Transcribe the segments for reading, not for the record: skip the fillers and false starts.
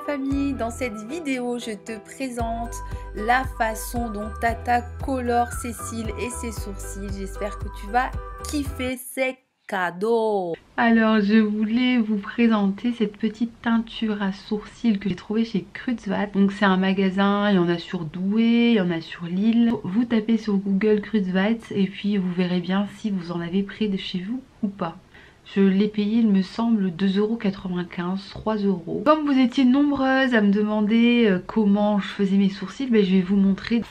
famille, dans cette vidéo je te présente la façon dont Tata colore ses cils et ses sourcils. J'espère que tu vas kiffer, ces cadeaux. Alors je voulais vous présenter cette petite teinture à sourcils que j'ai trouvée chez Kruidvat. Donc c'est un magasin, il y en a sur Douai, il y en a sur Lille. Vous tapez sur Google Kruidvat et puis vous verrez bien si vous en avez près de chez vous ou pas. Je l'ai payé, il me semble, 2,95 €, 3 €. Comme vous étiez nombreuses à me demander comment je faisais mes sourcils, je vais vous montrer.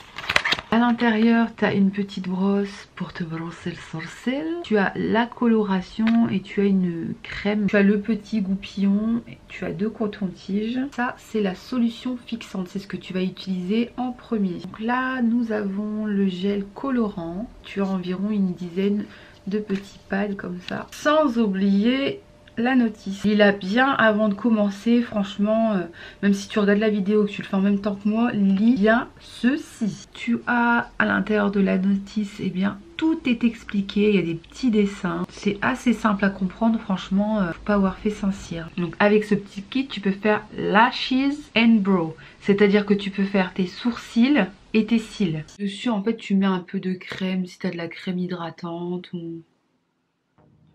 À l'intérieur, tu as une petite brosse pour te brosser le sourcil. Tu as la coloration et tu as une crème. Tu as le petit goupillon, et tu as 2 cotons-tiges. Ça, c'est la solution fixante. C'est ce que tu vas utiliser en premier. Donc là, nous avons le gel colorant. Tu as environ une dizaine de petits pads comme ça. Sans oublier la notice. Il a bien avant de commencer, franchement, même si tu regardes la vidéo, que tu le fais en même temps que moi, lis bien ceci. Tu as à l'intérieur de la notice, eh bien, tout est expliqué, il y a des petits dessins. C'est assez simple à comprendre, franchement, faut pas avoir fait Saint-Cyr. Donc avec ce petit kit, tu peux faire lashes and brow. C'est-à-dire que tu peux faire tes sourcils et tes cils. Dessus, en fait, tu mets un peu de crème, si tu as de la crème hydratante ou...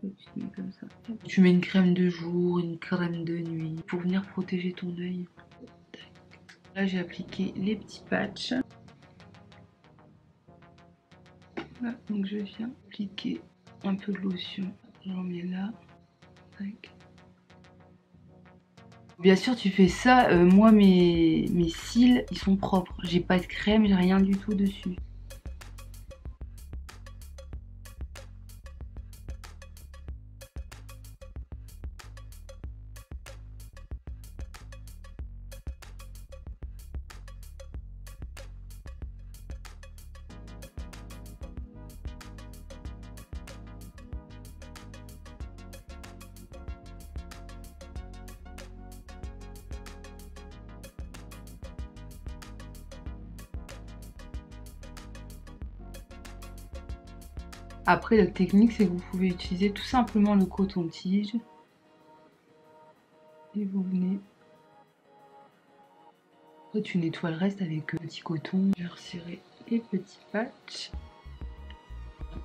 Tu mets comme ça. Tu mets une crème de jour, une crème de nuit pour venir protéger ton œil. Là j'ai appliqué les petits patchs. Là, donc je viens appliquer un peu de lotion. J'en mets là. Tac. Bien sûr tu fais ça, moi mes cils ils sont propres. J'ai pas de crème, j'ai rien du tout dessus. Après la technique c'est que vous pouvez utiliser tout simplement le coton-tige et vous venez. Après tu nettoies le reste avec le petit coton. Je vais resserrer les petits patchs.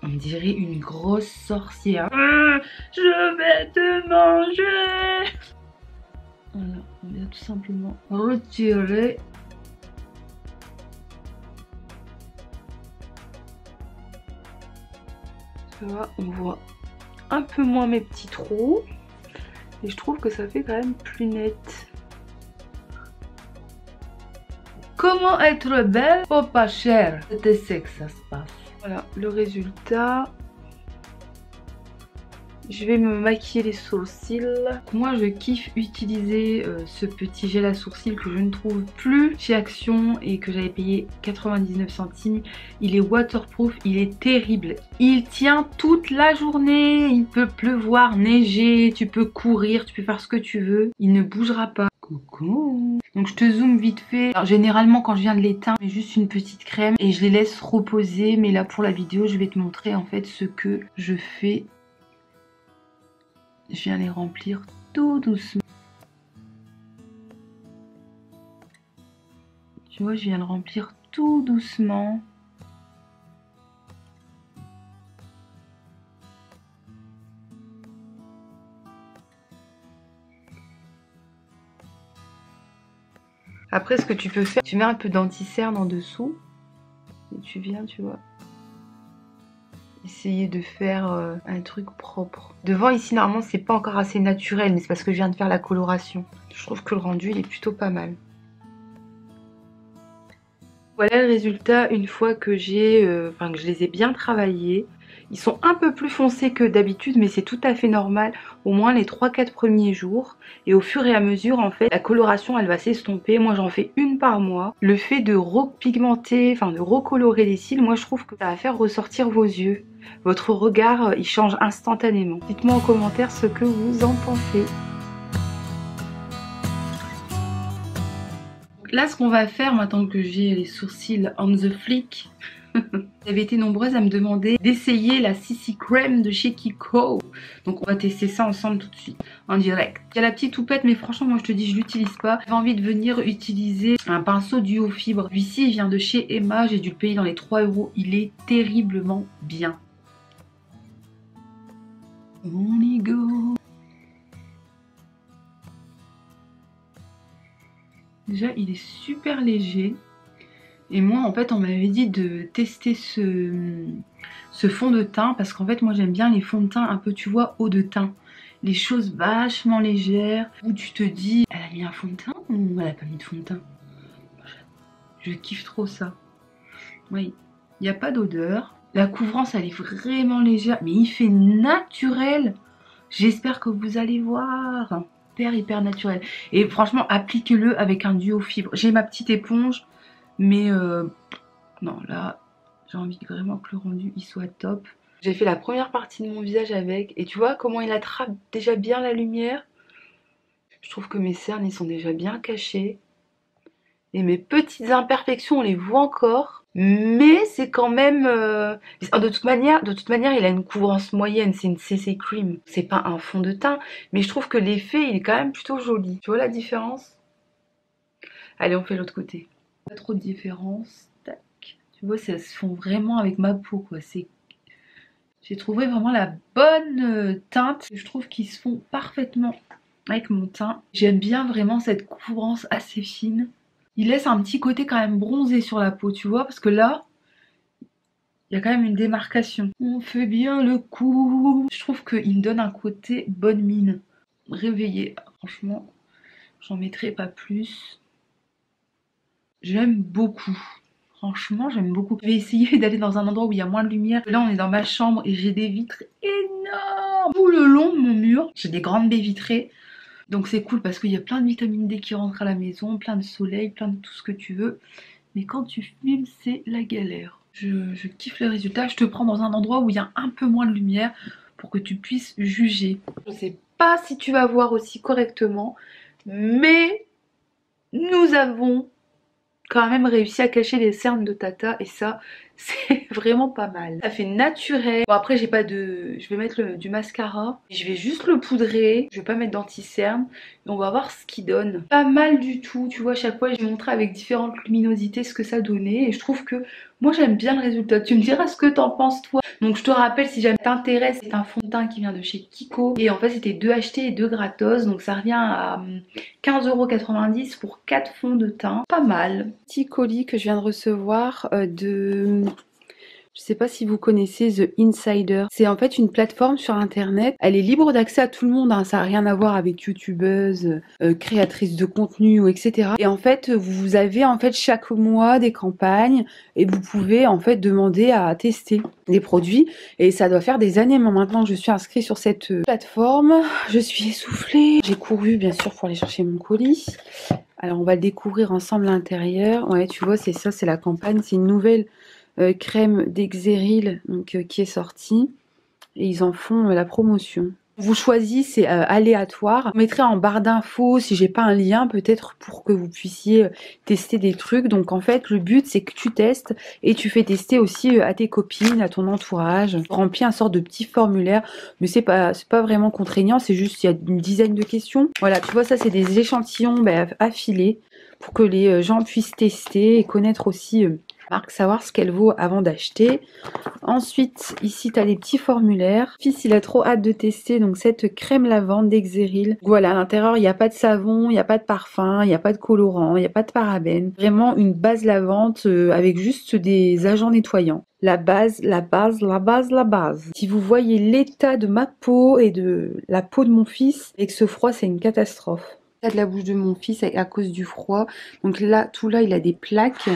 On dirait une grosse sorcière. Ah, je vais te manger. Voilà, on vient tout simplement retirer. On voit un peu moins mes petits trous et je trouve que ça fait quand même plus net. Comment être belle pour pas cher? C'est ainsi que ça se passe. Voilà le résultat. Je vais me maquiller les sourcils. Moi je kiffe utiliser ce petit gel à sourcils que je ne trouve plus chez Action et que j'avais payé 99 centimes. Il est waterproof, il est terrible. Il tient toute la journée, il peut pleuvoir, neiger, tu peux courir, tu peux faire ce que tu veux. Il ne bougera pas. Coucou. Donc je te zoome vite fait. Alors, généralement quand je viens de l'éteindre, je mets juste une petite crème et je les laisse reposer. Mais là pour la vidéo je vais te montrer en fait ce que je fais. Je viens les remplir tout doucement. Tu vois, je viens le remplir tout doucement. Après, ce que tu peux faire, tu mets un peu d'anti-cerne en dessous. Et tu viens, tu vois, essayer de faire un truc propre. Devant ici normalement c'est pas encore assez naturel, mais c'est parce que je viens de faire la coloration. Je trouve que le rendu il est plutôt pas mal. Voilà le résultat une fois que j'ai, que je les ai bien travaillés. Ils sont un peu plus foncés que d'habitude, mais c'est tout à fait normal, au moins les 3-4 premiers jours. Et au fur et à mesure, en fait, la coloration, elle va s'estomper. Moi, j'en fais une par mois. Le fait de repigmenter, de recolorer les cils, moi, je trouve que ça va faire ressortir vos yeux. Votre regard, il change instantanément. Dites-moi en commentaire ce que vous en pensez. Là, ce qu'on va faire, maintenant que j'ai les sourcils on the flick, Vous avez été nombreuses à me demander d'essayer la CC Crème de chez Kiko. Donc on va tester ça ensemble tout de suite, en direct. Il y a la petite toupette, mais franchement moi je te dis je l'utilise pas. J'avais envie de venir utiliser un pinceau duo fibre. Celui-ci il vient de chez Emma, j'ai dû le payer dans les 3 €. Il est terriblement bien. On y go. Déjà il est super léger. Et moi en fait on m'avait dit de tester ce fond de teint parce qu'en fait moi j'aime bien les fonds de teint un peu tu vois haut de teint. Les choses vachement légères où tu te dis elle a mis un fond de teint ou elle a pas mis de fond de teint. Je kiffe trop ça. Oui, il n'y a pas d'odeur. La couvrance elle est vraiment légère mais il fait naturel. J'espère que vous allez voir. Hyper naturel. Et franchement appliquez-le avec un duo fibre. J'ai ma petite éponge. Mais non là j'ai envie vraiment que le rendu il soit top. J'ai fait la première partie de mon visage avec et tu vois comment il attrape déjà bien la lumière. Je trouve que mes cernes ils sont déjà bien cachés. Et mes petites imperfections on les voit encore. Mais c'est quand même... de toute manière il a une couvrance moyenne, c'est une CC Cream. C'est pas un fond de teint. Mais je trouve que l'effet il est quand même plutôt joli. Tu vois la différence? Allez on fait l'autre côté. Pas trop de différence, tac. Tu vois, ça se fond vraiment avec ma peau, quoi. J'ai trouvé vraiment la bonne teinte. Je trouve qu'ils se font parfaitement avec mon teint. J'aime bien vraiment cette couvrance assez fine. Il laisse un petit côté quand même bronzé sur la peau, tu vois, parce que là, il y a quand même une démarcation. On fait bien le coup. Je trouve qu'il me donne un côté bonne mine. Réveillé, franchement, j'en mettrai pas plus. J'aime beaucoup. Franchement, j'aime beaucoup. Je vais essayer d'aller dans un endroit où il y a moins de lumière. Là, on est dans ma chambre et j'ai des vitres énormes. Tout le long de mon mur, j'ai des grandes baies vitrées. Donc c'est cool parce qu'il y a plein de vitamine D qui rentrent à la maison, plein de soleil, plein de tout ce que tu veux. Mais quand tu filmes, c'est la galère. Je kiffe le résultat. Je te prends dans un endroit où il y a un peu moins de lumière pour que tu puisses juger. Je sais pas si tu vas voir aussi correctement, mais nous avons quand même réussi à cacher les cernes de Tata et ça c'est vraiment pas mal. Ça fait naturel. Bon après j'ai pas de... Je vais mettre du mascara. Je vais juste le poudrer. Je vais pas mettre d'anti-cerne. Et on va voir ce qu'il donne. Pas mal du tout. Tu vois à chaque fois j'ai montré avec différentes luminosités ce que ça donnait. Et je trouve que moi j'aime bien le résultat. Tu me diras ce que t'en penses toi. Donc je te rappelle si jamais t'intéresse, c'est un fond de teint qui vient de chez Kiko. Et en fait c'était 2 achetés et 2 gratos. Donc ça revient à 15,90 € pour 4 fonds de teint. Pas mal. Petit colis que je viens de recevoir de... Je sais pas si vous connaissez The Insider. C'est en fait une plateforme sur internet. Elle est libre d'accès à tout le monde. Hein. Ça n'a rien à voir avec youtubeuse, créatrice de contenu ou etc. Et en fait, vous avez en fait chaque mois des campagnes et vous pouvez en fait demander à tester des produits. Et ça doit faire des années maintenant que je suis inscrite sur cette plateforme. Je suis essoufflée. J'ai couru bien sûr pour aller chercher mon colis. Alors on va le découvrir ensemble à l'intérieur. Ouais, tu vois, c'est ça, c'est la campagne. C'est une nouvelle crème d'Exeril qui est sortie et ils en font la promotion. Vous choisissez, c'est aléatoire. Je mettrai en barre d'infos si j'ai pas un lien peut-être pour que vous puissiez tester des trucs. Donc en fait le but c'est que tu testes et tu fais tester aussi à tes copines, à ton entourage. Remplis un sort de petit formulaire, mais c'est pas vraiment contraignant, c'est juste il y a une dizaine de questions. Voilà, tu vois ça c'est des échantillons affilés pour que les gens puissent tester et connaître aussi marque, savoir ce qu'elle vaut avant d'acheter. Ensuite, ici, tu as les petits formulaires. Fils, il a trop hâte de tester donc cette crème lavande d'Exeril. Voilà, à l'intérieur, il n'y a pas de savon, il n'y a pas de parfum, il n'y a pas de colorant, il n'y a pas de parabènes. Vraiment une base lavante avec juste des agents nettoyants. La base. Si vous voyez l'état de ma peau et de la peau de mon fils, avec ce froid, c'est une catastrophe. L'état de la bouche de mon fils à cause du froid. Donc là, tout là, il a des plaques.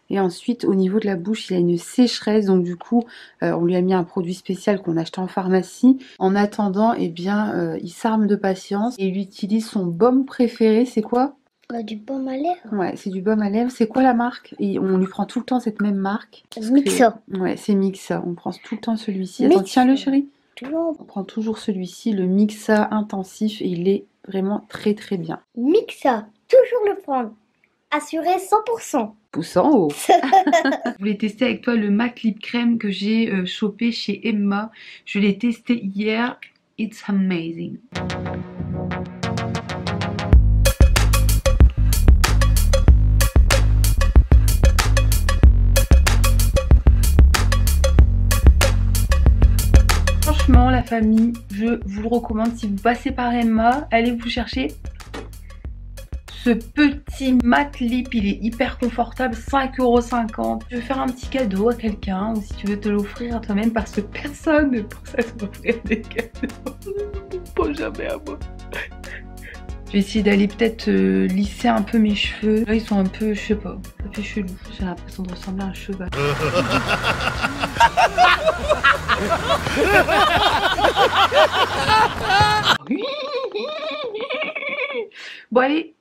Et ensuite, au niveau de la bouche, il a une sécheresse. Donc du coup, on lui a mis un produit spécial qu'on achetait en pharmacie. En attendant, eh bien, il s'arme de patience. Et il utilise son baume préféré. C'est quoi? Du baume à lèvres. Ouais, c'est du baume à lèvres. C'est quoi la marque? Et on lui prend tout le temps cette même marque. Mixa. Ouais, c'est Mixa. On prend tout le temps celui-ci. Attends, tiens-le chérie. Toujours. On prend toujours celui-ci, le Mixa intensif. Et il est vraiment très très bien. Mixa. Toujours le prendre. Assuré 100%. Pouce en haut. Je voulais tester avec toi le matte lip crème que j'ai chopé chez Emma. Je l'ai testé hier. It's amazing. Franchement, la famille, je vous le recommande. Si vous passez par Emma, allez vous chercher ce petit matte lip. Il est hyper confortable, 5,50 €. Je vais faire un petit cadeau à quelqu'un, ou si tu veux te l'offrir à toi-même, parce que personne ne pense à t'offrir des cadeaux. Pas jamais à moi. Je vais essayer d'aller peut-être lisser un peu mes cheveux. Là, ils sont un peu, je sais pas, ça fait chelou. J'ai l'impression de ressembler à un cheval. Bon allez,